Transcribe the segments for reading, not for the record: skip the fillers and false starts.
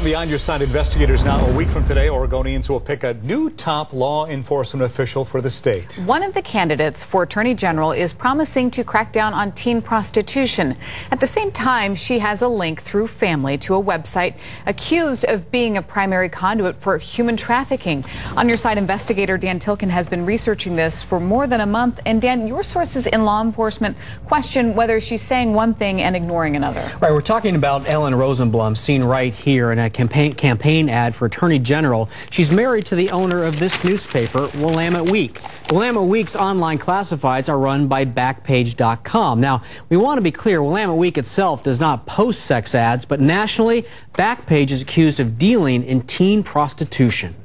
From Beyond Your Sight, investigators now a week from today, Oregonians will pick a new top law enforcement official for the state. One of the candidates for Attorney General is promising to crack down on teen prostitution. At the same time, she has a link through family to a website accused of being a primary conduit for human trafficking. On Your Side, investigator Dan Tilkin has been researching this for more than a month. And Dan, your sources in law enforcement question whether she's saying one thing and ignoring another. Right, we're talking about Ellen Rosenblum, seen right here in a campaign ad for Attorney General. She's married to the owner of this newspaper, Willamette Week. Willamette Week's online classifieds are run by Backpage.com. Now, we want to be clear, Willamette Week itself does not post sex ads, but nationally, Backpage is accused of dealing in teen prostitution.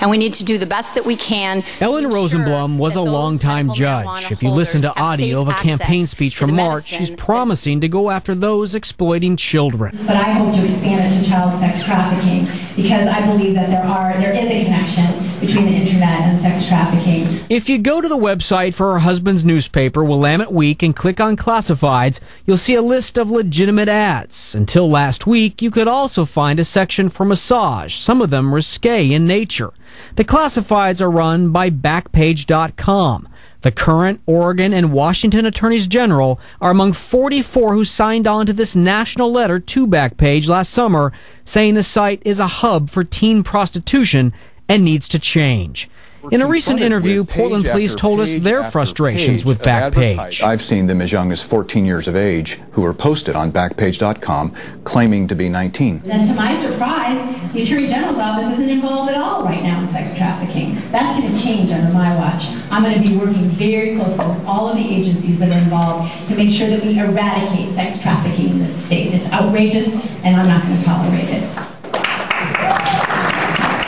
And we need to do the best that we can. Ellen Rosenblum was a longtime judge. If you listen to audio of a campaign speech from March, she's promising to go after those exploiting children. But I hope to expand it to child sex trafficking because I believe that there is a connection between the internet and sex trafficking. If you go to the website for her husband's newspaper, Willamette Week, and click on classifieds, you'll see a list of legitimate ads. Until last week, you could also find a section for massage, some of them risque in nature. The classifieds are run by Backpage.com. The current Oregon and Washington attorneys general are among 44 who signed on to this national letter to Backpage last summer, saying the site is a hub for teen prostitution and needs to change. In a recent interview, Portland police told us their frustrations with Backpage. I've seen them as young as 14 years of age who are posted on Backpage.com claiming to be 19. And to my surprise, the Attorney General's office isn't involved at all right now in sex trafficking. That's going to change under my watch. I'm going to be working very closely with all of the agencies that are involved to make sure that we eradicate sex trafficking in this state. It's outrageous, and I'm not going to tolerate it.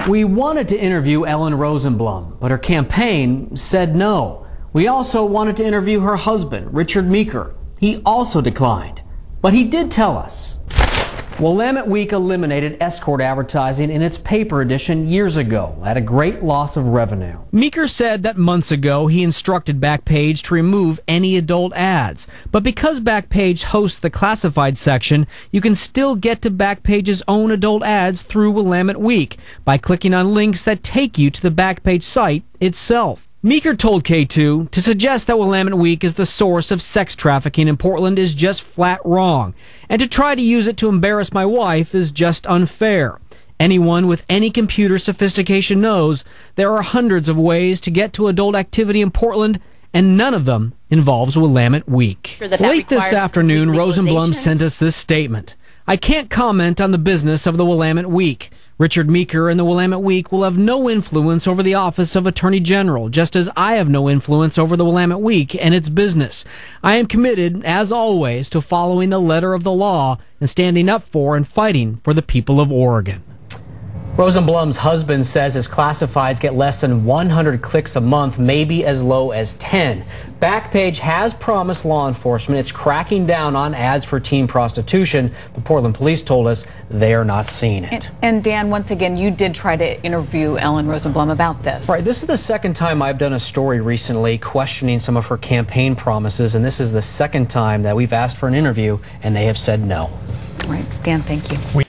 We wanted to interview Ellen Rosenblum, but her campaign said no. We also wanted to interview her husband, Richard Meeker. He also declined. But he did tell us. Willamette Week eliminated escort advertising in its paper edition years ago at a great loss of revenue. Meeker said that months ago he instructed Backpage to remove any adult ads. But because Backpage hosts the classified section, you can still get to Backpage's own adult ads through Willamette Week by clicking on links that take you to the Backpage site itself. Meeker told KATU to suggest that Willamette Week is the source of sex trafficking in Portland is just flat wrong, and to try to use it to embarrass my wife is just unfair. Anyone with any computer sophistication knows there are hundreds of ways to get to adult activity in Portland, and none of them involves Willamette Week. Late this afternoon, Rosenblum sent us this statement. I can't comment on the business of the Willamette Week. Richard Meeker and the Willamette Week will have no influence over the office of Attorney General, just as I have no influence over the Willamette Week and its business. I am committed, as always, to following the letter of the law and standing up for and fighting for the people of Oregon. Rosenblum's husband says his classifieds get less than 100 clicks a month, maybe as low as 10. Backpage has promised law enforcement it's cracking down on ads for teen prostitution, but Portland police told us they are not seeing it. And Dan, once again, you did try to interview Ellen Rosenblum about this. Right, this is the second time I've done a story recently questioning some of her campaign promises, and this is the second time that we've asked for an interview, and they have said no. Right, Dan, thank you.